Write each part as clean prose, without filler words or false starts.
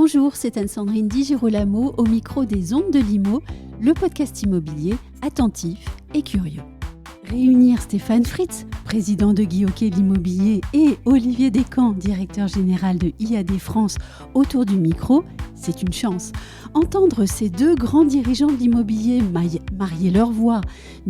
Bonjour, c'est Anne-Sandrine Di Girolamo au micro des Ondes de l'Imo, le podcast immobilier attentif et curieux. Réunir Stéphane Fritz, président de Guy Hockey l'Immobilier, et Olivier Descamps, directeur général de IAD France, autour du micro, c'est une chance. Entendre ces deux grands dirigeants de l'immobilier marier leur voix,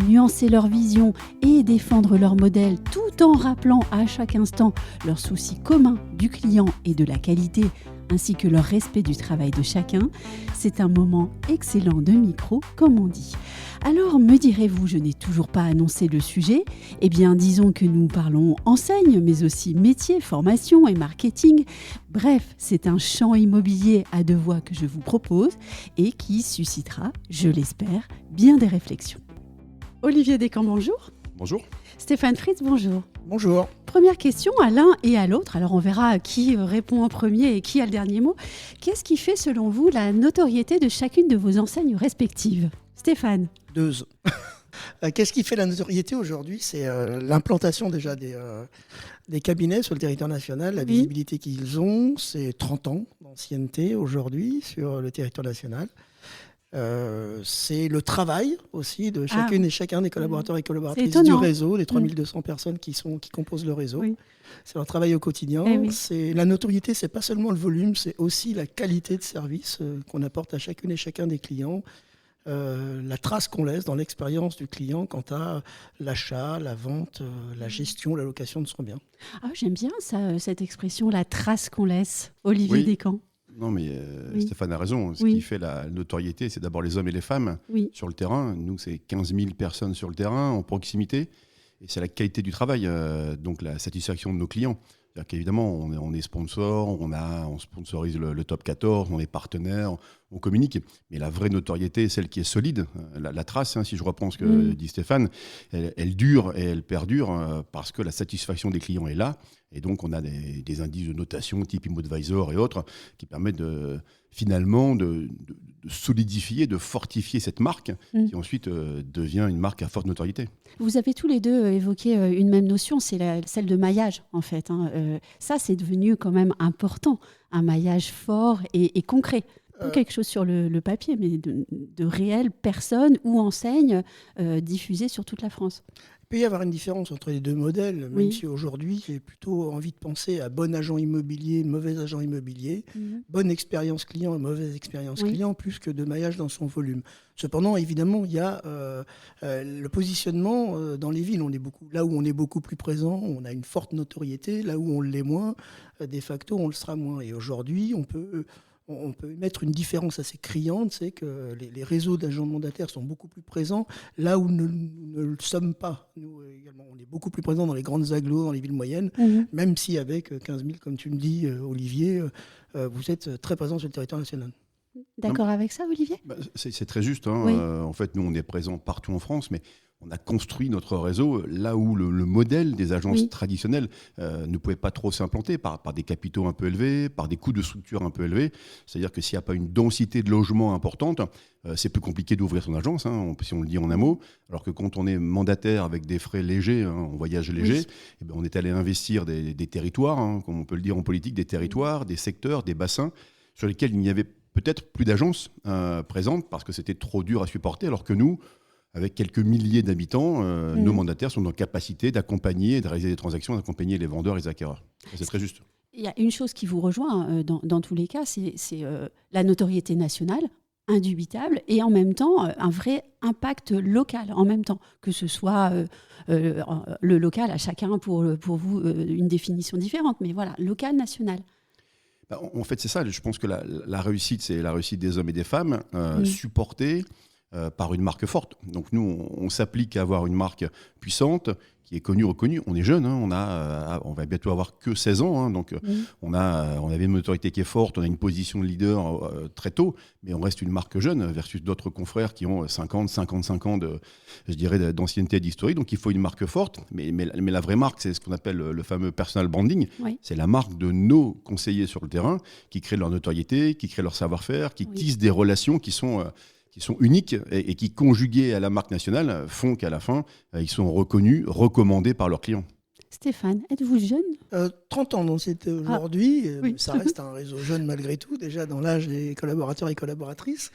nuancer leur vision et défendre leur modèle tout en rappelant à chaque instant leurs soucis communs du client et de la qualité, ainsi que leur respect du travail de chacun, c'est un moment excellent de micro, comme on dit. Alors, me direz-vous, je n'ai toujours pas annoncé le sujet. Eh bien, disons que nous parlons enseigne, mais aussi métier, formation et marketing. Bref, c'est un champ immobilier à deux voix que je vous propose et qui suscitera, je l'espère, bien des réflexions. Olivier Descamps, bonjour. Bonjour. Stéphane Fritz, bonjour. Bonjour. Première question à l'un et à l'autre. Alors on verra qui répond en premier et qui a le dernier mot. Qu'est-ce qui fait selon vous la notoriété de chacune de vos enseignes respectives ? Stéphane. Deux. Qu'est-ce qui fait la notoriété aujourd'hui ? C'est l'implantation déjà des cabinets sur le territoire national, la visibilité qu'ils ont. C'est 30 ans d'ancienneté aujourd'hui sur le territoire national. C'est le travail aussi de chacune et chacun des collaborateurs et collaboratrices du réseau, les 3200 personnes qui composent le réseau. Oui. C'est leur travail au quotidien. C'est, la notoriété, c'est pas seulement le volume, c'est aussi la qualité de service qu'on apporte à chacune et chacun des clients. La trace qu'on laisse dans l'expérience du client quant à l'achat, la vente, la gestion, la location de son bien. Ah, j'aime bien ça, cette expression, la trace qu'on laisse. Olivier Descamps. Non, mais Stéphane a raison. Ce qui fait la notoriété, c'est d'abord les hommes et les femmes sur le terrain. Nous, c'est 15 000 personnes sur le terrain, en proximité. Et c'est la qualité du travail, donc la satisfaction de nos clients. C'est-à-dire qu'évidemment, on est sponsor, on sponsorise le top 14, on est partenaire, on communique. Mais la vraie notoriété, celle qui est solide, la trace, si je reprends ce que dit Stéphane, elle dure et elle perdure parce que la satisfaction des clients est là. Et donc, on a des indices de notation type ImmoAdvisor et autres qui permettent finalement de solidifier, de fortifier cette marque qui ensuite devient une marque à forte notoriété. Vous avez tous les deux évoqué une même notion, c'est celle de maillage en fait. Ça, c'est devenu quand même important, un maillage fort et concret. Pas quelque chose sur le papier, mais de réelles personnes ou enseignes diffusées sur toute la France. Il peut y avoir une différence entre les deux modèles, même si aujourd'hui, j'ai plutôt envie de penser à bon agent immobilier, mauvais agent immobilier, bonne expérience client et mauvaise expérience client, plus que de maillage dans son volume. Cependant, évidemment, il y a le positionnement dans les villes. Là où on est beaucoup plus présent, on a une forte notoriété. Là où on l'est moins, de facto, on le sera moins. Et aujourd'hui, on peut mettre une différence assez criante, c'est que les réseaux d'agents mandataires sont beaucoup plus présents là où nous ne le sommes pas. Nous, également, on est beaucoup plus présents dans les grandes agglos, dans les villes moyennes, même si avec 15 000, comme tu me dis, Olivier, vous êtes très présents sur le territoire national. D'accord avec ça, Olivier ? C'est très juste. En fait, nous, on est présents partout en France, mais on a construit notre réseau là où le modèle des agences traditionnelles ne pouvait pas trop s'implanter par des capitaux un peu élevés, par des coûts de structure un peu élevés. C'est-à-dire que s'il n'y a pas une densité de logement importante, c'est plus compliqué d'ouvrir son agence, si on le dit en un mot. Alors que quand on est mandataire avec des frais légers, en voyage léger, on est allé investir des territoires, comme on peut le dire en politique, des territoires, des secteurs, des bassins sur lesquels il n'y avait peut-être plus d'agences présentes parce que c'était trop dur à supporter, alors que nous, avec quelques milliers d'habitants, nos mandataires sont en capacité d'accompagner et de réaliser des transactions, d'accompagner les vendeurs et les acquéreurs. C'est très juste. Il y a une chose qui vous rejoint dans tous les cas, c'est la notoriété nationale, indubitable, et en même temps, un vrai impact local, en même temps, que ce soit le local, à chacun pour vous, une définition différente, mais voilà, local, national. En fait, c'est ça. Je pense que la réussite, c'est la réussite des hommes et des femmes, supportée par une marque forte. Donc nous, on s'applique à avoir une marque puissante, qui est connue, reconnue. On est jeune, on va bientôt avoir que 16 ans, donc on avait une autorité qui est forte, on a une position de leader très tôt, mais on reste une marque jeune versus d'autres confrères qui ont 50, 55 ans d'ancienneté et d'historique. Donc il faut une marque forte, mais la vraie marque, c'est ce qu'on appelle le fameux personal branding. C'est la marque de nos conseillers sur le terrain qui créent leur notoriété, qui créent leur savoir-faire, qui tissent des relations qui sont uniques et qui, conjugués à la marque nationale, font qu'à la fin, ils sont reconnus, recommandés par leurs clients. Stéphane, êtes-vous jeune ? 30 ans, donc c'était aujourd'hui. Oui. Ça reste un réseau jeune malgré tout, déjà dans l'âge des collaborateurs et collaboratrices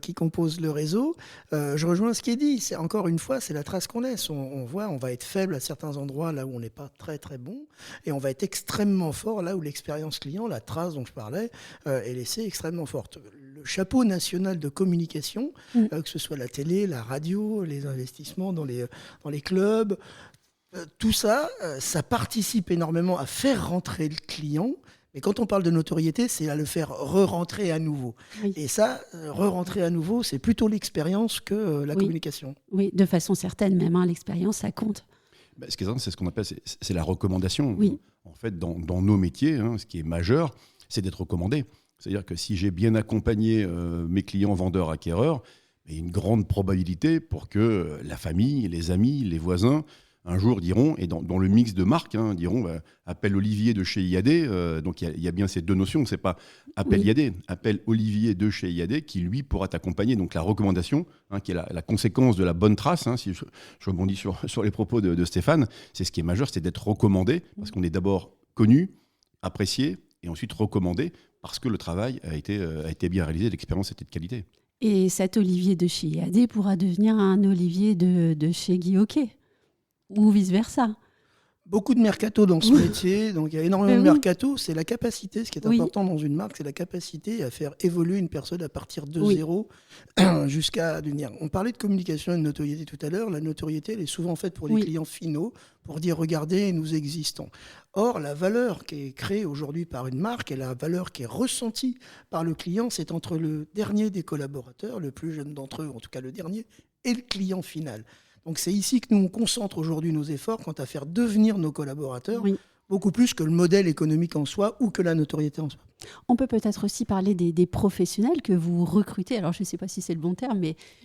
qui composent le réseau. Je rejoins ce qui est dit. C'est, encore une fois, c'est la trace qu'on laisse. On voit, on va être faible à certains endroits là où on n'est pas très très bon, et on va être extrêmement fort là où l'expérience client, la trace dont je parlais, est laissée extrêmement forte. Le chapeau national de communication, que ce soit la télé, la radio, les investissements dans les clubs, tout ça, ça participe énormément à faire rentrer le client. Mais quand on parle de notoriété, c'est à le faire re-rentrer à nouveau. Oui. Et ça, re-rentrer à nouveau, c'est plutôt l'expérience que la communication. Oui, de façon certaine même, l'expérience, ça compte. Ce qui est important, c'est ce qu'on appelle c'est la recommandation. Oui. En fait, dans nos métiers, ce qui est majeur, c'est d'être recommandé. C'est-à-dire que si j'ai bien accompagné mes clients vendeurs acquéreurs, il y a une grande probabilité pour que la famille, les amis, les voisins, un jour diront, et dans le mix de marques, diront appelle Olivier de chez IAD. Donc il y a bien ces deux notions, c'est pas appelle IAD, appelle Olivier de chez IAD qui lui pourra t'accompagner. Donc la recommandation, qui est la conséquence de la bonne trace, si je rebondis sur les propos de Stéphane, c'est ce qui est majeur, c'est d'être recommandé, parce qu'on est d'abord connu, apprécié, et ensuite recommandé, parce que le travail a été bien réalisé, l'expérience était de qualité. Et cet Olivier de chez IAD pourra devenir un Olivier de chez Guy Hockey. Ou vice-versa. Beaucoup de mercato dans ce métier, donc il y a énormément de mercato. C'est la capacité, ce qui est important dans une marque, c'est la capacité à faire évoluer une personne à partir de zéro jusqu'à devenir. On parlait de communication et de notoriété tout à l'heure. La notoriété, elle est souvent faite pour les clients finaux, pour dire regardez, nous existons. Or, la valeur qui est créée aujourd'hui par une marque et la valeur qui est ressentie par le client, c'est entre le dernier des collaborateurs, le plus jeune d'entre eux, en tout cas le dernier, et le client final. Donc c'est ici que nous on concentre aujourd'hui nos efforts quant à faire devenir nos collaborateurs, beaucoup plus que le modèle économique en soi ou que la notoriété en soi. On peut peut-être aussi parler des professionnels que vous recrutez. Alors je ne sais pas si c'est le bon terme,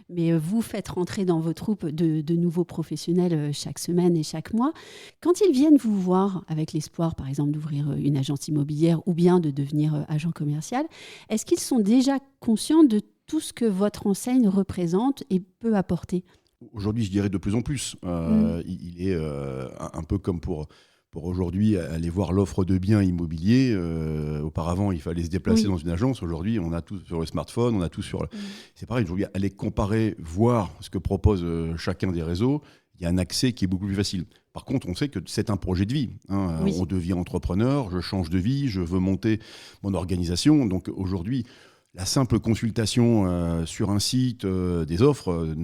mais vous faites rentrer dans vos troupes de nouveaux professionnels chaque semaine et chaque mois. Quand ils viennent vous voir avec l'espoir, par exemple, d'ouvrir une agence immobilière ou bien de devenir agent commercial, est-ce qu'ils sont déjà conscients de tout ce que votre enseigne représente et peut apporter ? Aujourd'hui, je dirais de plus en plus. Il est un peu comme pour aujourd'hui aller voir l'offre de biens immobiliers. Auparavant, il fallait se déplacer dans une agence. Aujourd'hui, on a tout sur le smartphone, on a tout sur... C'est pareil, aujourd'hui, aller comparer, voir ce que propose chacun des réseaux, il y a un accès qui est beaucoup plus facile. Par contre, on sait que c'est un projet de vie. On devient entrepreneur, je change de vie, je veux monter mon organisation. Donc aujourd'hui... La simple consultation sur un site des offres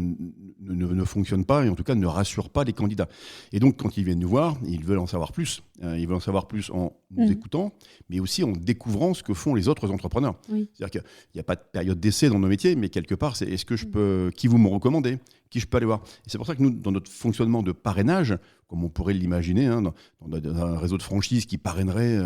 ne fonctionne pas et en tout cas ne rassure pas les candidats. Et donc quand ils viennent nous voir, ils veulent en savoir plus. Ils veulent en savoir plus en nous écoutant, mais aussi en découvrant ce que font les autres entrepreneurs. C'est-à-dire qu'il n'y a pas de période d'essai dans nos métiers, mais quelque part, c'est est-ce que je peux, qui vous me recommandez, qui je peux aller voir. Et c'est pour ça que nous, dans notre fonctionnement de parrainage, comme on pourrait l'imaginer, dans un réseau de franchise qui parrainerait,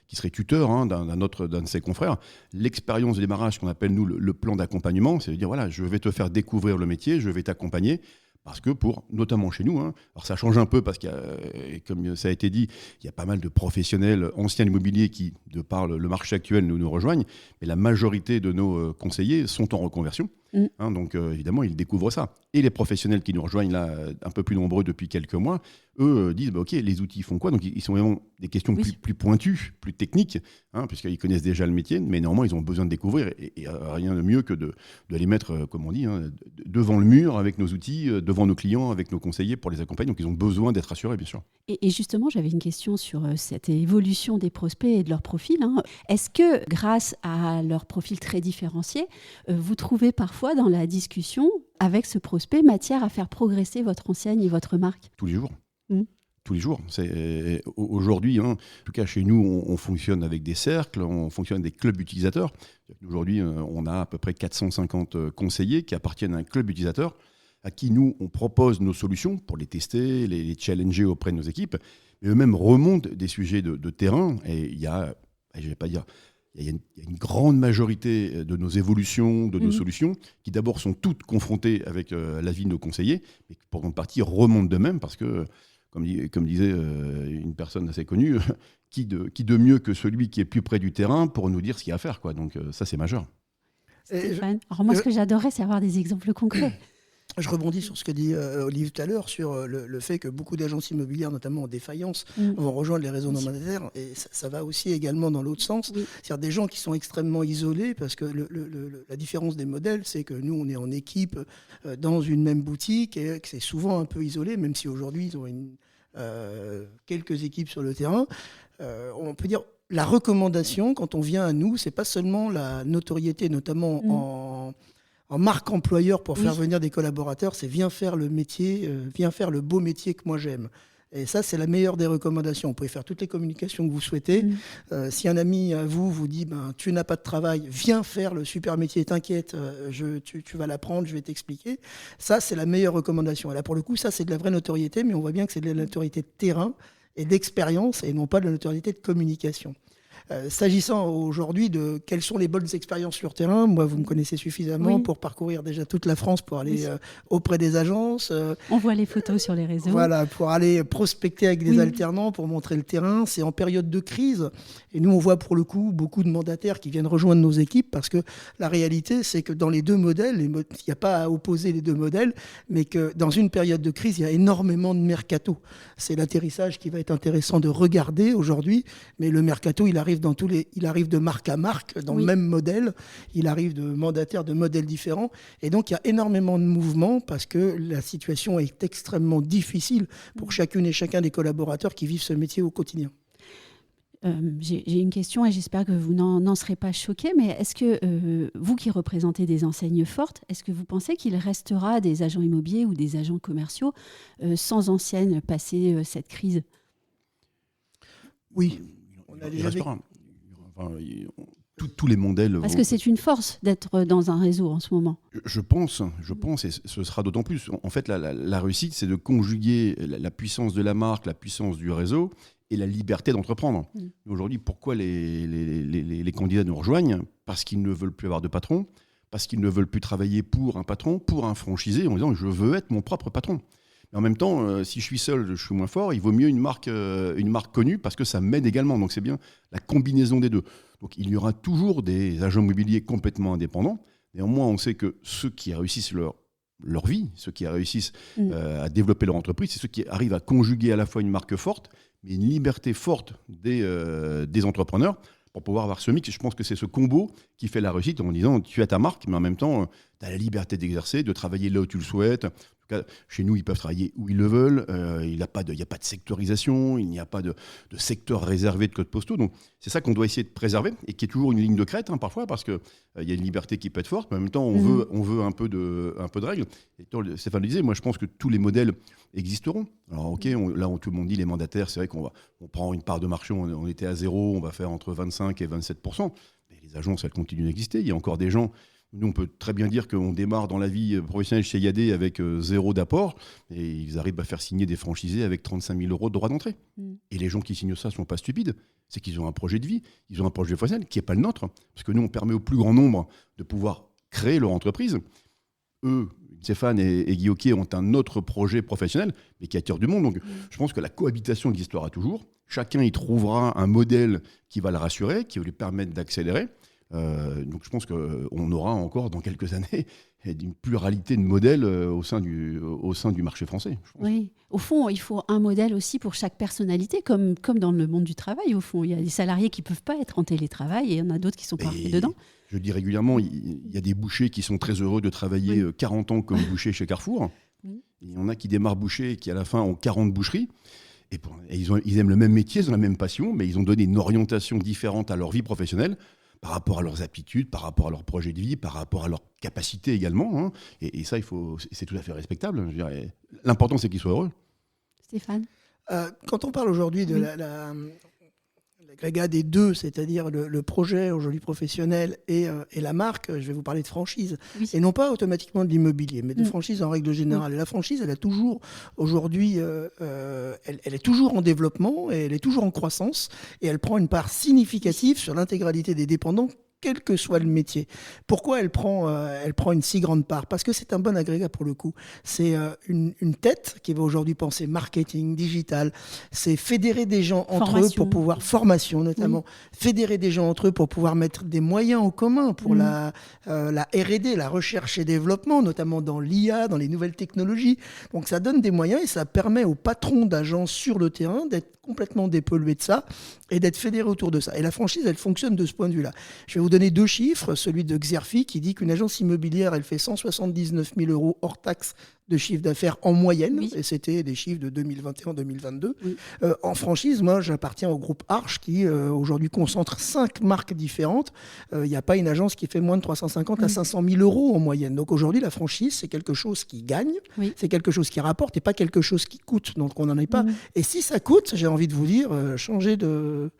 qui serait tuteur d'un de ses confrères, l'expérience de démarrage qu'on appelle nous le plan d'accompagnement, c'est de dire voilà, je vais te faire découvrir le métier, je vais t'accompagner. Parce que notamment chez nous, alors ça change un peu parce qu'il y a, comme ça a été dit, il y a pas mal de professionnels anciens immobiliers qui, de par le marché actuel, nous rejoignent, mais la majorité de nos conseillers sont en reconversion. Donc évidemment, ils découvrent ça. Et les professionnels qui nous rejoignent là, un peu plus nombreux depuis quelques mois, eux disent OK, les outils font quoi ? Donc ils sont vraiment des questions plus pointues, plus techniques, puisqu'ils connaissent déjà le métier, mais néanmoins ils ont besoin de découvrir et rien de mieux que de les mettre, comme on dit, devant le mur avec nos outils, devant nos clients, avec nos conseillers pour les accompagner. Donc ils ont besoin d'être rassurés, bien sûr. Et justement, j'avais une question sur cette évolution des prospects et de leur profil. Est-ce que grâce à leur profil très différencié, vous trouvez parfois dans la discussion avec ce prospect matière à faire progresser votre enseigne et votre marque ? Tous les jours. Tous les jours. Aujourd'hui, en tout cas chez nous, on fonctionne avec des cercles, on fonctionne avec des clubs utilisateurs. Aujourd'hui, on a à peu près 450 conseillers qui appartiennent à un club utilisateur à qui nous, on propose nos solutions pour les tester, les challenger auprès de nos équipes. Mais eux-mêmes remontent des sujets de terrain et il y a, je vais pas dire, il y a une grande majorité de nos évolutions, de nos solutions, qui d'abord sont toutes confrontées avec l'avis de nos conseillers, mais qui pour grande partie remontent d'eux-mêmes parce que, comme disait une personne assez connue, qui de mieux que celui qui est plus près du terrain pour nous dire ce qu'il y a à faire, quoi. Donc ça, c'est majeur. Stéphane, alors moi, ce que j'adorerais, c'est avoir des exemples concrets. Je rebondis sur ce que dit Olive tout à l'heure, sur le fait que beaucoup d'agences immobilières, notamment en défaillance, vont rejoindre les réseaux non mandataires. Et ça va aussi également dans l'autre sens. Oui. C'est-à-dire des gens qui sont extrêmement isolés, parce que la différence des modèles, c'est que nous, on est en équipe dans une même boutique et que c'est souvent un peu isolé, même si aujourd'hui, ils ont quelques équipes sur le terrain. On peut dire la recommandation, quand on vient à nous, c'est pas seulement la notoriété, notamment en marque employeur pour faire venir des collaborateurs, c'est viens faire le métier, viens faire le beau métier que moi j'aime. Et ça, c'est la meilleure des recommandations. Vous pouvez faire toutes les communications que vous souhaitez. Si un ami à vous dit tu n'as pas de travail, viens faire le super métier, t'inquiète, tu vas l'apprendre, je vais t'expliquer. Ça, c'est la meilleure recommandation. Et là, pour le coup, ça, c'est de la vraie notoriété, mais on voit bien que c'est de la notoriété de terrain et d'expérience et non pas de la notoriété de communication. S'agissant aujourd'hui de quelles sont les bonnes expériences sur terrain, moi vous me connaissez suffisamment pour parcourir déjà toute la France pour aller auprès des agences. On voit les photos sur les réseaux. Voilà, pour aller prospecter avec des alternants, pour montrer le terrain. C'est en période de crise. Et nous on voit pour le coup beaucoup de mandataires qui viennent rejoindre nos équipes parce que la réalité c'est que dans les deux modèles, il n'y a pas à opposer les deux modèles, mais que dans une période de crise, il y a énormément de mercato. C'est l'atterrissage qui va être intéressant de regarder aujourd'hui, mais le mercato il arrive de marque à marque, dans le même modèle. Il arrive de mandataires de modèles différents. Et donc, il y a énormément de mouvements parce que la situation est extrêmement difficile pour chacune et chacun des collaborateurs qui vivent ce métier au quotidien. J'ai une question et j'espère que vous n'en serez pas choqués, mais est-ce que vous qui représentez des enseignes fortes, est-ce que vous pensez qu'il restera des agents immobiliers ou des agents commerciaux sans enseigne passé cette crise ? Oui. Tous les modèles. Parce que c'est une force d'être dans un réseau en ce moment. Je pense, et ce sera d'autant plus. En fait, la réussite, c'est de conjuguer la puissance de la marque, la puissance du réseau et la liberté d'entreprendre. Aujourd'hui, pourquoi les candidats nous rejoignent ? Parce qu'ils ne veulent plus avoir de patron, parce qu'ils ne veulent plus travailler pour un patron, pour un franchisé, en disant « je veux être mon propre patron ». Mais en même temps, si je suis seul, je suis moins fort. Il vaut mieux une marque connue parce que ça m'aide également. Donc, c'est bien la combinaison des deux. Donc, il y aura toujours des agents immobiliers complètement indépendants. Néanmoins, on sait que ceux qui réussissent leur vie, ceux qui réussissent à développer leur entreprise, c'est ceux qui arrivent à conjuguer à la fois une marque forte, mais une liberté forte des entrepreneurs pour pouvoir avoir ce mix. Je pense que c'est ce combo qui fait la réussite en disant tu as ta marque, mais en même temps, tu as la liberté d'exercer, de travailler là où tu le souhaites. En tout cas, chez nous, ils peuvent travailler où ils le veulent. Il n'y a pas de sectorisation, il n'y a pas de secteur réservé de codes postaux. Donc, c'est ça qu'on doit essayer de préserver et qui est toujours une ligne de crête parfois parce qu'il y a une liberté qui peut être forte, mais en même temps, on veut un peu de règles. Et Stéphane le disait, moi, je pense que tous les modèles existeront. Alors, OK, là, tout le monde dit les mandataires, c'est vrai qu'on prend une part de marché, on était à 0, on va faire entre 25 et 27%. Mais les agences, elles continuent d'exister. Il y a encore des gens. Nous, on peut très bien dire qu'on démarre dans la vie professionnelle chez IAD avec 0 d'apport et ils arrivent à faire signer des franchisés avec 35 000 € de droit d'entrée. Et les gens qui signent ça ne sont pas stupides. C'est qu'ils ont un projet de vie, ils ont un projet professionnel qui n'est pas le nôtre. Parce que nous, on permet au plus grand nombre de pouvoir créer leur entreprise. Eux, Stéphane et Guy Hockey ont un autre projet professionnel, mais qui attire du monde. Donc, je pense que la cohabitation existera toujours. Chacun y trouvera un modèle qui va le rassurer, qui va lui permettre d'accélérer. Donc je pense qu'on aura encore dans quelques années une pluralité de modèles au sein du marché français. Oui, au fond, il faut un modèle aussi pour chaque personnalité, comme dans le monde du travail. Au fond, il y a des salariés qui ne peuvent pas être en télétravail et il y en a d'autres qui sont parfaits dedans. Je dis régulièrement, il y a des bouchers qui sont très heureux de travailler 40 ans comme boucher chez Carrefour. Il y en a qui démarrent boucher et qui à la fin ont 40 boucheries. Et ils aiment le même métier, ils ont la même passion, mais ils ont donné une orientation différente à leur vie professionnelle par rapport à leurs aptitudes, par rapport à leur projet de vie, par rapport à leurs capacités également. Et ça, c'est tout à fait respectable. Je dirais. L'important, c'est qu'ils soient heureux. Stéphane ? Quand on parle aujourd'hui de l'agrégat des deux, c'est-à-dire le projet aujourd'hui professionnel et la marque, je vais vous parler de franchise. Oui. Et non pas automatiquement de l'immobilier, mais de franchise en règle générale. Et la franchise, elle a toujours, aujourd'hui, elle est toujours en développement, et elle est toujours en croissance, et elle prend une part significative sur l'intégralité des dépendants quel que soit le métier. Pourquoi elle prend une si grande part? Parce que c'est un bon agrégat pour le coup. C'est une tête qui va aujourd'hui penser marketing, digital. C'est fédérer des gens entre eux pour pouvoir, formation notamment, fédérer des gens entre eux pour pouvoir mettre des moyens en commun pour la R&D, la recherche et développement, notamment dans l'IA, dans les nouvelles technologies. Donc ça donne des moyens et ça permet aux patrons d'agences sur le terrain d'être complètement dépollués de ça et d'être fédérés autour de ça. Et la franchise, elle fonctionne de ce point de vue-là. Je vais vous donner 2 chiffres. Celui de Xerfi qui dit qu'une agence immobilière, elle fait 179 000 € hors taxe de chiffre d'affaires en moyenne. Et c'était des chiffres de 2021-2022. En franchise, moi, j'appartiens au groupe Arche qui aujourd'hui concentre 5 marques différentes. Il n'y a pas une agence qui fait moins de 350 à 500 000 € en moyenne. Donc aujourd'hui, la franchise, c'est quelque chose qui gagne, c'est quelque chose qui rapporte et pas quelque chose qui coûte. Donc on n'en est pas. Et si ça coûte, j'ai envie de vous dire, changer de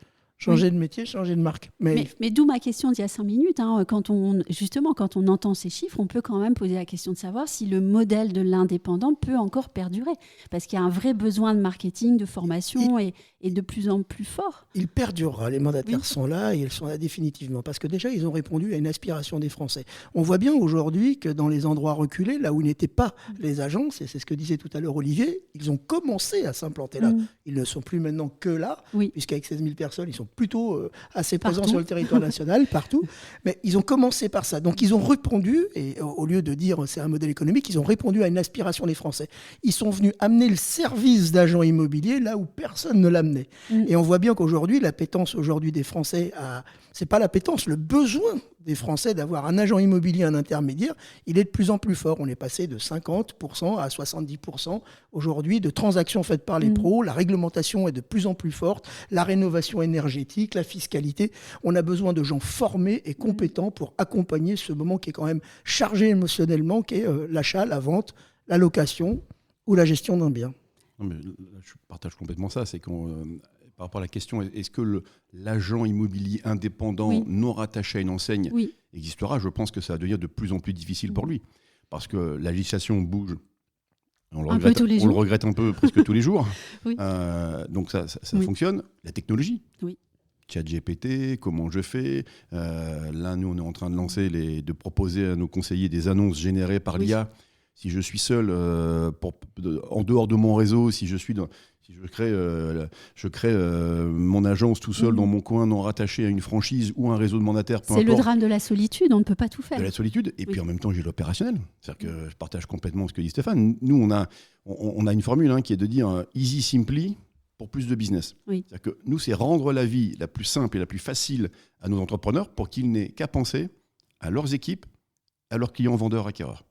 métier, changer de marque. Mais d'où ma question d'il y a 5 minutes. Quand on entend ces chiffres, on peut quand même poser la question de savoir si le modèle de l'indépendant peut encore perdurer. Parce qu'il y a un vrai besoin de marketing, de formation et de plus en plus fort. Il perdurera. Les mandataires sont là et ils sont là définitivement. Parce que déjà, ils ont répondu à une aspiration des Français. On voit bien aujourd'hui que dans les endroits reculés, là où n'étaient pas les agences, et c'est ce que disait tout à l'heure Olivier, ils ont commencé à s'implanter là. Ils ne sont plus maintenant que là, puisqu'avec 16 000 personnes, ils sont plutôt assez présents sur le territoire national, partout. Mais ils ont commencé par ça. Donc ils ont répondu, et au lieu de dire c'est un modèle économique, ils ont répondu à une aspiration des Français. Ils sont venus amener le service d'agent immobilier là où personne ne l'amenait. Et on voit bien qu'aujourd'hui, l'appétence aujourd'hui des Français, c'est pas l'appétence, le besoin des Français d'avoir un agent immobilier, un intermédiaire, il est de plus en plus fort. On est passé de 50% à 70% aujourd'hui de transactions faites par les pros. La réglementation est de plus en plus forte. La rénovation énergétique, la fiscalité. On a besoin de gens formés et compétents pour accompagner ce moment qui est quand même chargé émotionnellement, qui est l'achat, la vente, la location ou la gestion d'un bien. Non, mais je partage complètement ça. C'est par rapport à la question, est-ce que l'agent immobilier indépendant non rattaché à une enseigne existera? Je pense que ça va devenir de plus en plus difficile pour lui. Parce que la législation bouge. On le regrette un peu presque tous les jours. Donc ça fonctionne. La technologie. ChatGPT, comment je fais. Là, nous, on est en train de lancer, de proposer à nos conseillers des annonces générées par l'IA. Si je suis seul, en dehors de mon réseau, si je crée mon agence tout seul dans mon coin, non rattaché à une franchise ou un réseau de mandataires, peu importe. C'est le drame de la solitude, on ne peut pas tout faire. De la solitude, et puis en même temps, j'ai l'opérationnel. C'est-à-dire que je partage complètement ce que dit Stéphane. Nous, on a une formule qui est de dire easy simply pour plus de business. C'est-à-dire que nous, c'est rendre la vie la plus simple et la plus facile à nos entrepreneurs pour qu'ils n'aient qu'à penser à leurs équipes, à leurs clients vendeurs acquéreurs.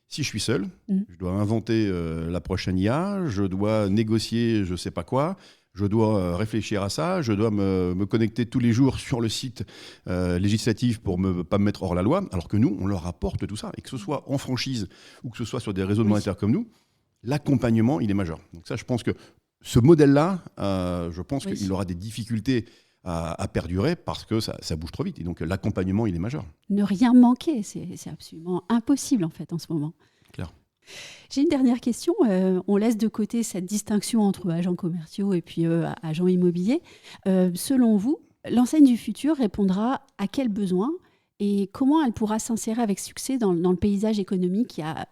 Si je suis seul, je dois inventer la prochaine IA, je dois négocier je ne sais pas quoi, je dois réfléchir à ça, je dois me connecter tous les jours sur le site législatif pour ne pas me mettre hors la loi, alors que nous, on leur apporte tout ça. Et que ce soit en franchise ou que ce soit sur des réseaux de mandataires comme nous, l'accompagnement, il est majeur. Donc ça, je pense que ce modèle-là, je pense qu'il aura des difficultés à perdurer parce que ça bouge trop vite. Et donc l'accompagnement, il est majeur. Ne rien manquer, c'est absolument impossible en fait en ce moment. Clair. J'ai une dernière question. On laisse de côté cette distinction entre agents commerciaux et puis agents immobiliers. Selon vous, l'enseigne du futur répondra à quels besoins et comment elle pourra s'insérer avec succès dans le paysage économique qui a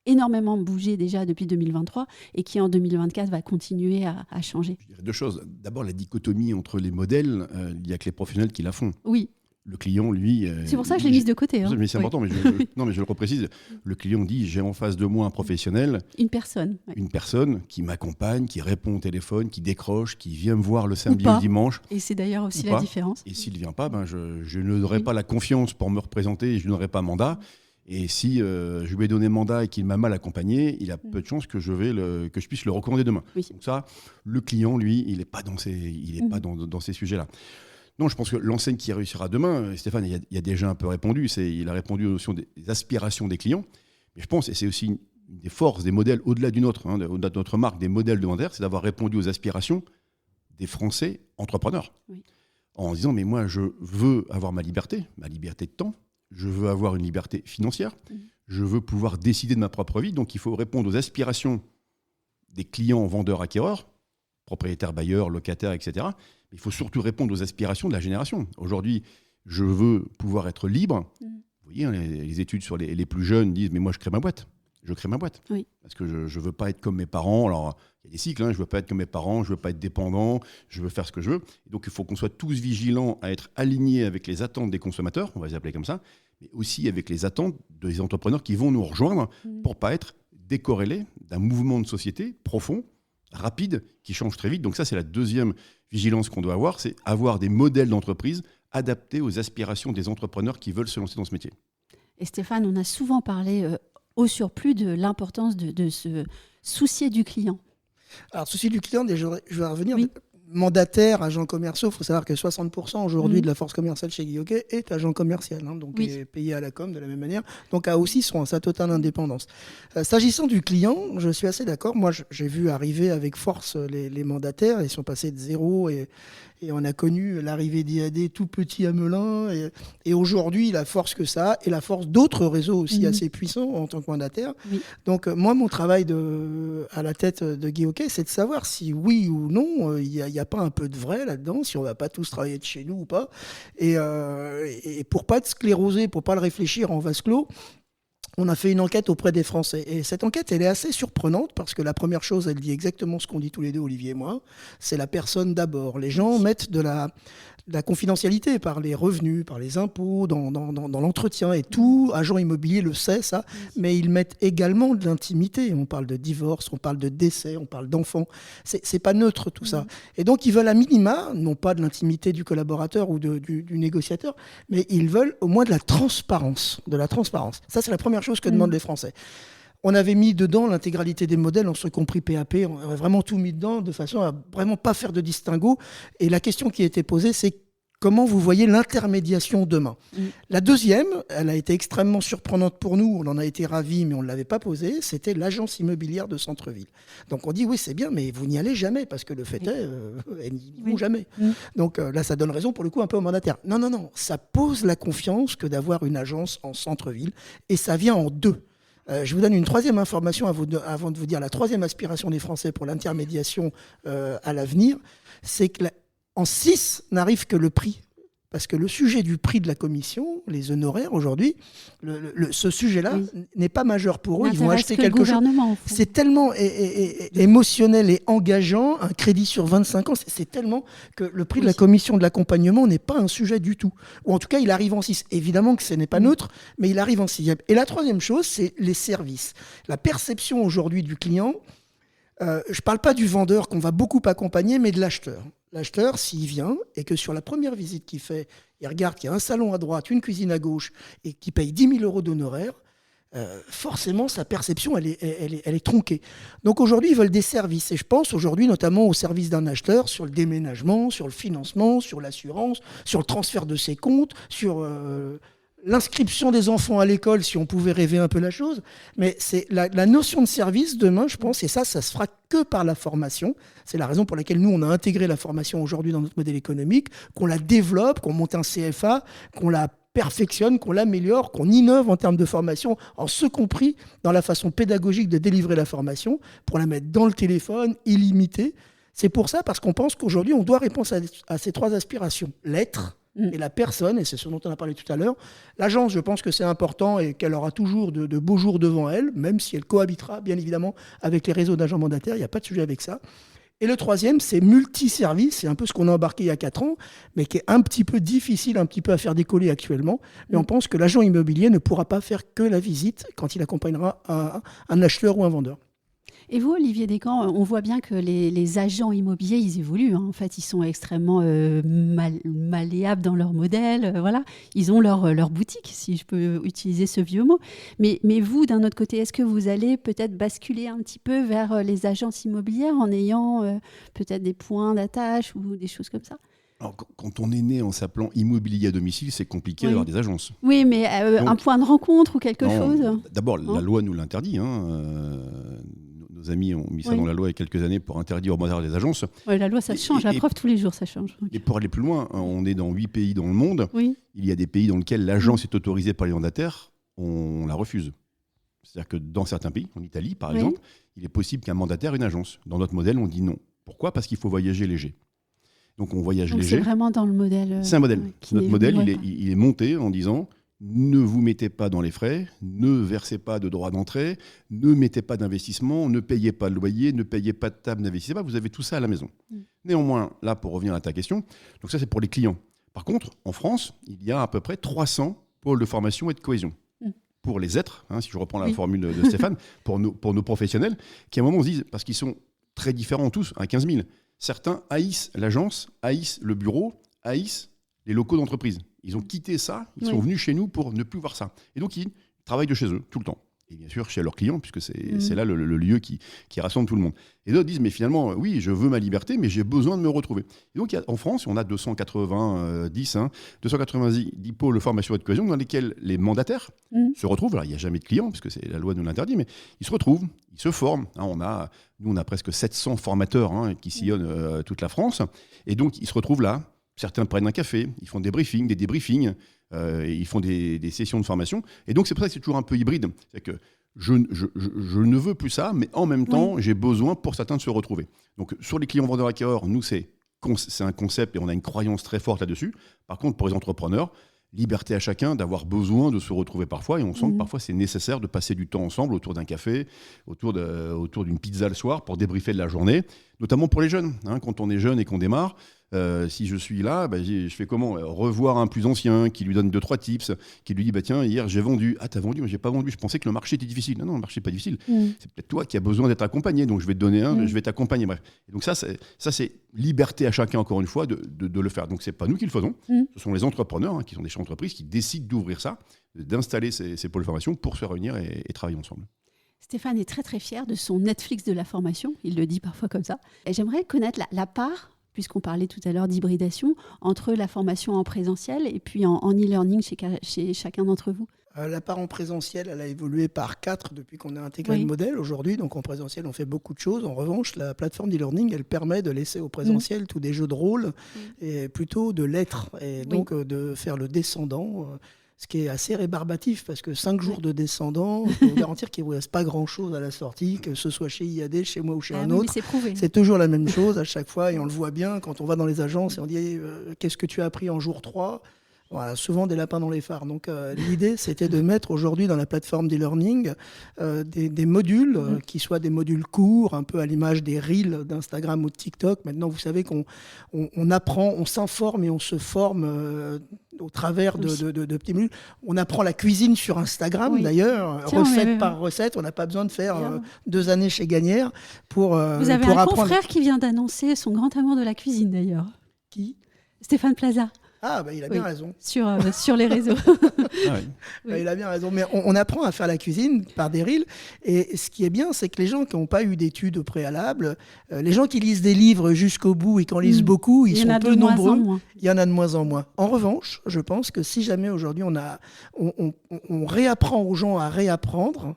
énormément bougé déjà depuis 2023 et qui en 2024 va continuer à changer? Je dirais 2 choses. D'abord, la dichotomie entre les modèles, il n'y a que les professionnels qui la font. Oui. Le client, lui... c'est pour ça que je l'ai mise de côté. Mais c'est important, mais je le reprécise. Le client dit, j'ai en face de moi un professionnel. Une personne. Une personne qui m'accompagne, qui répond au téléphone, qui décroche, qui vient me voir le samedi ou le dimanche. Et c'est d'ailleurs aussi la différence. Et s'il ne vient pas, je n'aurai pas la confiance pour me représenter et je n'aurai pas mandat. Et si je lui ai donné mandat et qu'il m'a mal accompagné, il a peu de chances que je puisse le recommander demain. Donc ça, le client, lui, il n'est pas dans ces sujets-là. Non, je pense que l'enseigne qui réussira demain, Stéphane, il y a déjà un peu répondu, il a répondu aux notions des aspirations des clients. Mais je pense, et c'est aussi une des forces, des modèles au-delà d'une autre, au-delà de notre marque, des modèles de mandataires, c'est d'avoir répondu aux aspirations des Français entrepreneurs. En disant, mais moi, je veux avoir ma liberté de temps, je veux avoir une liberté financière, je veux pouvoir décider de ma propre vie. Donc, il faut répondre aux aspirations des clients, vendeurs, acquéreurs, propriétaires, bailleurs, locataires, etc. Mais il faut surtout répondre aux aspirations de la génération. Aujourd'hui, je veux pouvoir être libre. Vous voyez, les études sur les plus jeunes disent « mais moi, je crée ma boîte ». Je crée ma boîte. Oui. Parce que je ne veux pas être comme mes parents. Alors, il y a des cycles, je ne veux pas être comme mes parents, je ne veux pas être dépendant, je veux faire ce que je veux. Et donc, il faut qu'on soit tous vigilants à être alignés avec les attentes des consommateurs, on va les appeler comme ça, mais aussi avec les attentes des entrepreneurs qui vont nous rejoindre pour ne pas être décorrélés d'un mouvement de société profond, rapide, qui change très vite. Donc ça, c'est la deuxième vigilance qu'on doit avoir, c'est avoir des modèles d'entreprise adaptés aux aspirations des entrepreneurs qui veulent se lancer dans ce métier. Et Stéphane, on a souvent parlé au surplus de l'importance de se soucier du client. Alors, souci du client, déjà, je vais revenir. Oui. Mandataire, agent commerciaux, il faut savoir que 60% aujourd'hui de la force commerciale chez Guy Hockey est agent commercial, donc il est payé à la com de la même manière, donc a aussi sa totale indépendance. S'agissant du client, je suis assez d'accord. Moi, j'ai vu arriver avec force les mandataires, ils sont passés de zéro et on a connu l'arrivée d'IAD tout petit à Melun et aujourd'hui la force que ça a et la force d'autres réseaux aussi assez puissants en tant que mandataire. Oui. Donc moi, mon travail à la tête de Guy Hockey, c'est de savoir si oui ou non il y a pas un peu de vrai là-dedans, si on va pas tous travailler de chez nous ou pas. Et pour pas être sclérosé, pour pas le réfléchir en vase clos, on a fait une enquête auprès des Français. Et cette enquête, elle est assez surprenante parce que la première chose, elle dit exactement ce qu'on dit tous les deux, Olivier et moi, c'est la personne d'abord. Les gens mettent de la confidentialité par les revenus, par les impôts, dans l'entretien et tout. Agent immobilier le sait, ça. Mais ils mettent également de l'intimité. On parle de divorce, on parle de décès, on parle d'enfants. C'est pas neutre tout ça. Et donc, ils veulent à minima, non pas de l'intimité du collaborateur ou du négociateur, mais ils veulent au moins de la transparence. Ça, c'est la première chose que demandent les Français. On avait mis dedans l'intégralité des modèles, en ce compris PAP, on avait vraiment tout mis dedans de façon à vraiment pas faire de distinguo. Et la question qui a été posée, c'est comment vous voyez l'intermédiation demain ? La deuxième, elle a été extrêmement surprenante pour nous, on en a été ravis, mais on ne l'avait pas posée, c'était l'agence immobilière de centre-ville. Donc on dit oui, c'est bien, mais vous n'y allez jamais, parce que le fait est, elles n'y vont jamais. Donc là, ça donne raison pour le coup un peu aux mandataires. Non, ça pose la confiance que d'avoir une agence en centre-ville, et ça vient en deux. Je vous donne une troisième information avant de vous dire la troisième aspiration des Français pour l'intermédiation à l'avenir, c'est qu'en 6 n'arrive que le prix. Parce que le sujet du prix de la commission, les honoraires aujourd'hui, ce sujet-là n'est pas majeur pour eux. Ils vont acheter quelque chose. C'est tellement émotionnel et engageant, un crédit sur 25 ans, c'est tellement que le prix de la commission de l'accompagnement n'est pas un sujet du tout. Ou en tout cas, il arrive en 6. Évidemment que ce n'est pas neutre, mais il arrive en 6e. Et la troisième chose, c'est les services. La perception aujourd'hui du client, je ne parle pas du vendeur qu'on va beaucoup accompagner, mais de l'acheteur. L'acheteur, s'il vient et que sur la première visite qu'il fait, il regarde qu'il y a un salon à droite, une cuisine à gauche et qu'il paye 10 000 € d'honoraires, forcément, sa perception, elle est tronquée. Donc aujourd'hui, ils veulent des services. Et je pense aujourd'hui notamment au service d'un acheteur sur le déménagement, sur le financement, sur l'assurance, sur le transfert de ses comptes, sur l'inscription des enfants à l'école, si on pouvait rêver un peu la chose. Mais c'est la notion de service, demain, je pense, et ça se fera que par la formation. C'est la raison pour laquelle nous, on a intégré la formation aujourd'hui dans notre modèle économique, qu'on la développe, qu'on monte un CFA, qu'on la perfectionne, qu'on l'améliore, qu'on innove en termes de formation, en ce compris dans la façon pédagogique de délivrer la formation, pour la mettre dans le téléphone, illimitée. C'est pour ça, parce qu'on pense qu'aujourd'hui, on doit répondre à ces trois aspirations. L'être et la personne, et c'est ce dont on a parlé tout à l'heure. L'agence, je pense que c'est important et qu'elle aura toujours de beaux jours devant elle, même si elle cohabitera, bien évidemment, avec les réseaux d'agents mandataires. Il n'y a pas de sujet avec ça. Et le troisième, c'est multiservice. C'est un peu ce qu'on a embarqué il y a 4 ans, mais qui est un petit peu difficile, un petit peu à faire décoller actuellement. Mais on pense que l'agent immobilier ne pourra pas faire que la visite quand il accompagnera un acheteur ou un vendeur. Et vous, Olivier Descamps, on voit bien que les agents immobiliers, ils évoluent. En fait, ils sont extrêmement malléables dans leur modèle. Voilà. Ils ont leur boutique, si je peux utiliser ce vieux mot. Mais vous, d'un autre côté, est-ce que vous allez peut-être basculer un petit peu vers les agences immobilières en ayant peut-être des points d'attache ou des choses comme ça ? Alors, quand on est né en s'appelant immobilier à domicile, c'est compliqué d'avoir des agences. Oui, mais donc, un point de rencontre ou quelque chose ? D'abord, la loi nous l'interdit. Nos amis ont mis ça dans la loi il y a quelques années pour interdire au mandataire des agences. Oui, la loi, ça change. La preuve, tous les jours, ça change. Et pour aller plus loin, on est dans 8 pays dans le monde. Oui. Il y a des pays dans lesquels l'agence est autorisée par les mandataires, on la refuse. C'est-à-dire que dans certains pays, en Italie par exemple, il est possible qu'un mandataire ait une agence. Dans notre modèle, on dit non. Pourquoi ? Parce qu'il faut voyager léger. Donc on voyage donc léger. C'est vraiment dans le modèle. C'est un modèle. Notre modèle, il est monté en disant ne vous mettez pas dans les frais, ne versez pas de droits d'entrée, ne mettez pas d'investissement, ne payez pas de loyer, ne payez pas de table, n'investissez pas, vous avez tout ça à la maison. Néanmoins, là, pour revenir à ta question, donc ça c'est pour les clients. Par contre, en France, il y a à peu près 300 pôles de formation et de cohésion. Pour les êtres, si je reprends la formule de Stéphane, pour nos professionnels, qui à un moment se disent, parce qu'ils sont très différents tous, 15 000, certains haïssent l'agence, haïssent le bureau, haïssent les locaux d'entreprise. Ils ont quitté ça, ils sont venus chez nous pour ne plus voir ça. Et donc, ils travaillent de chez eux, tout le temps. Et bien sûr, chez leurs clients, puisque c'est là le lieu qui rassemble tout le monde. Et d'autres disent, mais finalement, oui, je veux ma liberté, mais j'ai besoin de me retrouver. Et donc, en France, on a 290 pôles de formation et de cohésion dans lesquels les mandataires se retrouvent. Alors, il n'y a jamais de clients, puisque la loi nous l'interdit, mais ils se retrouvent, ils se forment. Nous, on a presque 700 formateurs qui sillonnent toute la France. Et donc, ils se retrouvent là. Certains prennent un café, ils font des briefings, des débriefings, ils font des sessions de formation. Et donc, c'est pour ça que c'est toujours un peu hybride. C'est que je ne veux plus ça, mais en même temps, j'ai besoin pour certains de se retrouver. Donc, sur les clients vendeurs acquéreurs, nous, c'est un concept et on a une croyance très forte là-dessus. Par contre, pour les entrepreneurs, liberté à chacun d'avoir besoin de se retrouver parfois. Et on sent que parfois, c'est nécessaire de passer du temps ensemble autour d'un café, autour d'une pizza le soir pour débriefer de la journée, notamment pour les jeunes. Quand on est jeune et qu'on démarre, si je suis là, je fais comment ? Revoir un plus ancien qui lui donne 2-3 tips, qui lui dit tiens, hier j'ai vendu. Ah, t'as vendu, mais j'ai pas vendu. Je pensais que le marché était difficile. Non, le marché n'est pas difficile. C'est peut-être toi qui as besoin d'être accompagné. Donc je vais te donner je vais t'accompagner. Bref. Et donc ça, c'est liberté à chacun, encore une fois, de le faire. Donc c'est pas nous qui le faisons. Ce sont les entrepreneurs qui sont des chefs d'entreprise qui décident d'ouvrir ça, d'installer ces pôles de formation pour se réunir et travailler ensemble. Stéphane est très très fier de son Netflix de la formation. Il le dit parfois comme ça. Et j'aimerais connaître la part, puisqu'on parlait tout à l'heure d'hybridation, entre la formation en présentiel et puis en e-learning chez chacun d'entre vous. La part en présentiel, elle a évolué par 4 depuis qu'on a intégré le modèle aujourd'hui. Donc en présentiel, on fait beaucoup de choses. En revanche, la plateforme d'e-learning, elle permet de laisser au présentiel tous des jeux de rôle et plutôt de l'être et donc de faire le descendant. Ce qui est assez rébarbatif, parce que 5 jours de descendant, je peux vous garantir qu'il ne vous reste pas grand-chose à la sortie, que ce soit chez IAD, chez moi ou chez un autre. C'est toujours la même chose à chaque fois, et on le voit bien quand on va dans les agences et on dit qu'est-ce que tu as appris en jour 3 ? Voilà, souvent des lapins dans les phares. Donc l'idée, c'était de mettre aujourd'hui dans la plateforme d'e-learning des modules qui soient des modules courts, un peu à l'image des Reels d'Instagram ou de TikTok. Maintenant, vous savez qu'on apprend, on s'informe et on se forme au travers de petits modules. On apprend la cuisine sur Instagram, d'ailleurs, recette par recette. On n'a pas besoin de faire 2 années chez Gagnère pour Vous avez un confrère qui vient d'annoncer son grand amour de la cuisine, d'ailleurs. Qui ? Stéphane Plaza. Ah, il a bien raison. Sur les réseaux. Il a bien raison. Mais on apprend à faire la cuisine par des reels. Et ce qui est bien, c'est que les gens qui n'ont pas eu d'études au préalable, les gens qui lisent des livres jusqu'au bout et qui en lisent beaucoup, ils sont peu nombreux. Il y en a de moins en moins. En revanche, je pense que si jamais aujourd'hui on réapprend aux gens à réapprendre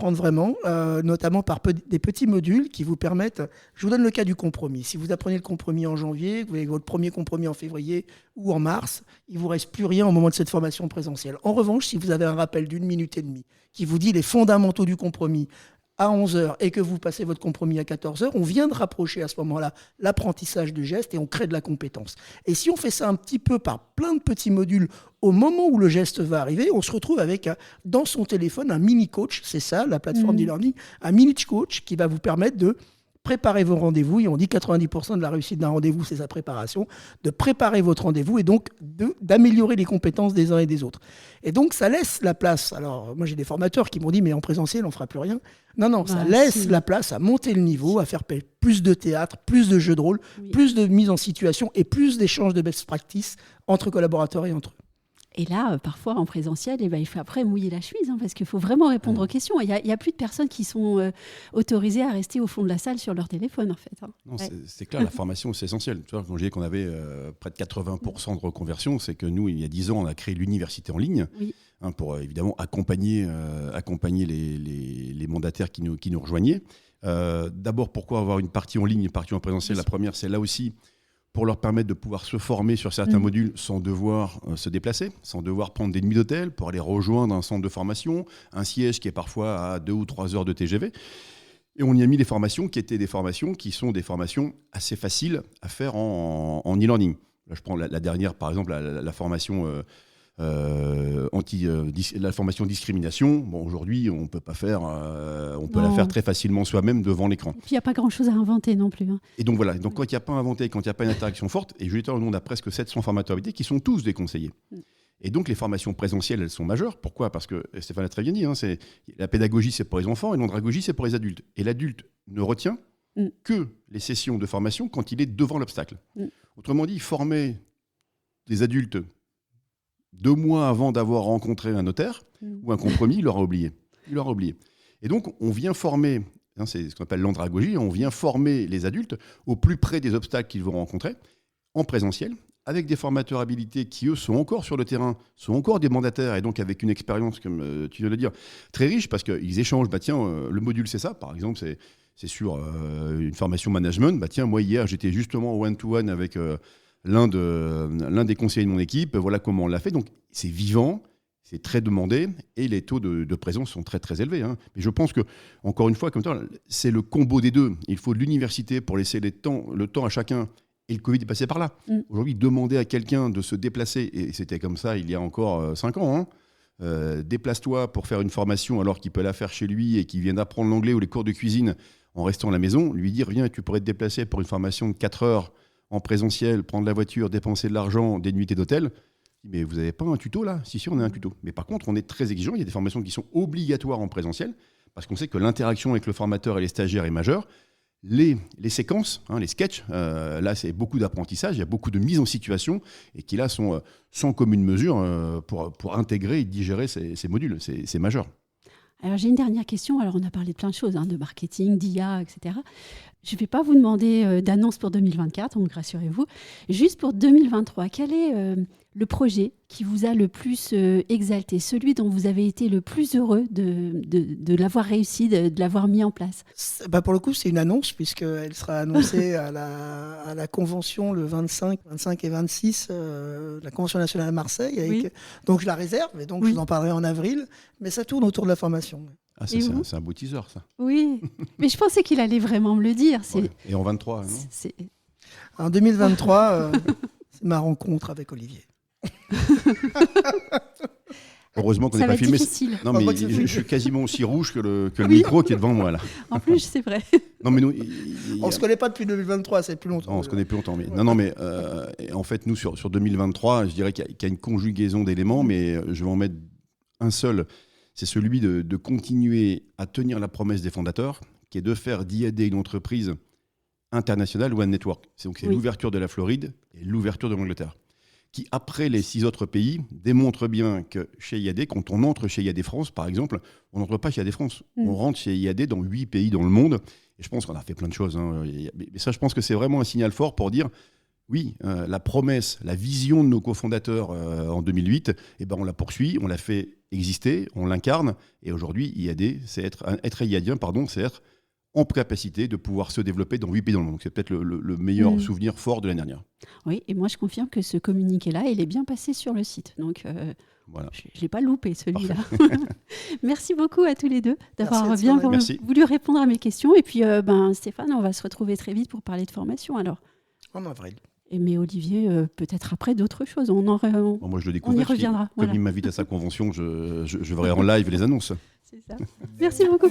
vraiment, notamment par des petits modules qui vous permettent... Je vous donne le cas du compromis. Si vous apprenez le compromis en janvier, vous avez votre premier compromis en février ou en mars, il ne vous reste plus rien au moment de cette formation présentielle. En revanche, si vous avez un rappel d'1 minute et demie qui vous dit les fondamentaux du compromis à 11h et que vous passez votre compromis à 14h, on vient de rapprocher à ce moment-là l'apprentissage du geste et on crée de la compétence. Et si on fait ça un petit peu par plein de petits modules, au moment où le geste va arriver, on se retrouve avec dans son téléphone un mini-coach, c'est ça la plateforme d'e-learning, un mini-coach qui va vous permettre de préparer vos rendez-vous, et on dit 90% de la réussite d'un rendez-vous, c'est sa préparation, de préparer votre rendez-vous et donc d'améliorer les compétences des uns et des autres. Et donc, ça laisse la place. Alors, moi, j'ai des formateurs qui m'ont dit, mais en présentiel, on ne fera plus rien. Non, ça laisse la place à monter le niveau, à faire plus de théâtre, plus de jeux de rôle, plus de mise en situation et plus d'échanges de best practice entre collaborateurs et entre eux. Et là, parfois, en présentiel, il faut après mouiller la chemise, parce qu'il faut vraiment répondre aux questions. Il n'y a plus de personnes qui sont autorisées à rester au fond de la salle sur leur téléphone, en fait. Non, c'est clair, la formation, c'est essentiel. Tu vois, quand je disais qu'on avait près de 80% de reconversion, c'est que nous, il y a 10 ans, on a créé l'université en ligne pour évidemment accompagner les mandataires qui nous rejoignaient. D'abord, pourquoi avoir une partie en ligne et une partie en présentiel ? La première, c'est là aussi pour leur permettre de pouvoir se former sur certains modules sans devoir se déplacer, sans devoir prendre des nuits d'hôtel pour aller rejoindre un centre de formation, un siège qui est parfois à 2 ou 3 heures de TGV. Et on y a mis des formations qui étaient des formations qui sont des formations assez faciles à faire en e-learning. Là, je prends la dernière, par exemple, la formation la formation discrimination. Bon, aujourd'hui, on peut pas faire, on peut la faire très facilement soi-même devant l'écran. Puis il n'y a pas grand-chose à inventer non plus. Hein. Et donc voilà, donc quand il n'y a pas inventé, quand il n'y a pas une interaction forte, et je vais dire, on a presque 700 formateurs habilités qui sont tous déconseillés. Et donc les formations présentielles, elles sont majeures. Pourquoi ? Parce que Stéphane a très bien dit, la pédagogie c'est pour les enfants et l'andragogie c'est pour les adultes. Et l'adulte ne retient que les sessions de formation quand il est devant l'obstacle. Autrement dit, former des adultes 2 mois avant d'avoir rencontré un notaire ou un compromis, il l'aura oublié. Et donc, on vient former, c'est ce qu'on appelle l'andragogie, on vient former les adultes au plus près des obstacles qu'ils vont rencontrer, en présentiel, avec des formateurs habilités qui, eux, sont encore sur le terrain, sont encore des mandataires, et donc avec une expérience, comme tu viens de le dire, très riche, parce qu'ils échangent. Le module, c'est ça, par exemple, c'est sur une formation management. Moi, hier, j'étais justement au one-to-one avec... l'un des conseillers de mon équipe, voilà comment on l'a fait. Donc, c'est vivant, c'est très demandé et les taux de présence sont très, très élevés. Mais je pense que, encore une fois, comme ça, c'est le combo des deux. Il faut de l'université pour laisser le temps à chacun. Et le Covid est passé par là. Aujourd'hui, demander à quelqu'un de se déplacer, et c'était comme ça il y a encore 5 ans, déplace-toi pour faire une formation alors qu'il peut la faire chez lui et qu'il vient d'apprendre l'anglais ou les cours de cuisine en restant à la maison, lui dire, viens, tu pourrais te déplacer pour une formation de 4 heures en présentiel, prendre la voiture, dépenser de l'argent, des nuitées d'hôtel. Mais vous n'avez pas un tuto là ? Si, on a un tuto. Mais par contre, on est très exigeant. Il y a des formations qui sont obligatoires en présentiel parce qu'on sait que l'interaction avec le formateur et les stagiaires est majeure. Les séquences, les sketchs, là, c'est beaucoup d'apprentissage. Il y a beaucoup de mise en situation et qui là sont sans commune mesure pour intégrer et digérer ces modules. C'est majeur. Alors, j'ai une dernière question. Alors, on a parlé de plein de choses, de marketing, d'IA, etc. Je ne vais pas vous demander d'annonce pour 2024, donc rassurez-vous. Juste pour 2023, quel est le projet qui vous a le plus exalté, celui dont vous avez été le plus heureux de l'avoir réussi, de l'avoir mis en place? Pour le coup, c'est une annonce, puisqu'elle sera annoncée à la convention le 25 et 26, la Convention nationale à Marseille. Donc je la réserve, et donc je vous en parlerai en avril. Mais ça tourne autour de la formation. Ah, c'est un beau teaser, ça. Oui, mais je pensais qu'il allait vraiment me le dire. Ouais. Et en 23, non ? En 2023, c'est ma rencontre avec Olivier. Heureusement qu'on n'est pas filmé. Difficile. Non, mais je suis quasiment aussi rouge que le micro qui est devant moi là. En plus, c'est vrai. Non, mais nous, on se connaît pas depuis 2023, c'est plus longtemps. Non, on se connaît plus longtemps. Mais mais en fait, nous sur 2023, je dirais qu'il y a une conjugaison d'éléments, mais je vais en mettre un seul. C'est celui de continuer à tenir la promesse des fondateurs, qui est de faire d'IAD une entreprise internationale One Network. C'est l'ouverture de la Floride et l'ouverture de l'Angleterre, qui, après les 6 autres pays, démontre bien que chez IAD, quand on entre chez IAD France, par exemple, on n'entre pas chez IAD France. On rentre chez IAD dans 8 pays dans le monde. Et je pense qu'on a fait plein de choses. Mais ça, je pense que c'est vraiment un signal fort pour dire, oui, la promesse, la vision de nos cofondateurs en 2008, on la poursuit, on la fait exister, on l'incarne. Et aujourd'hui, IAD, c'est être IADien, c'est être en capacité de pouvoir se développer dans 8 pays dans le monde. Donc c'est peut-être le meilleur souvenir fort de l'année dernière. Oui, et moi je confirme que ce communiqué-là, il est bien passé sur le site. Donc voilà. Je ne l'ai pas loupé celui-là. Merci beaucoup à tous les deux d'avoir bien voulu répondre à mes questions. Et puis Stéphane, on va se retrouver très vite pour parler de formation alors. En avril. Mais Olivier, peut-être après d'autres choses. Moi, je le découvre. On y reviendra. Comme il m'invite à sa convention, je verrai en live les annonces. C'est ça. Merci beaucoup.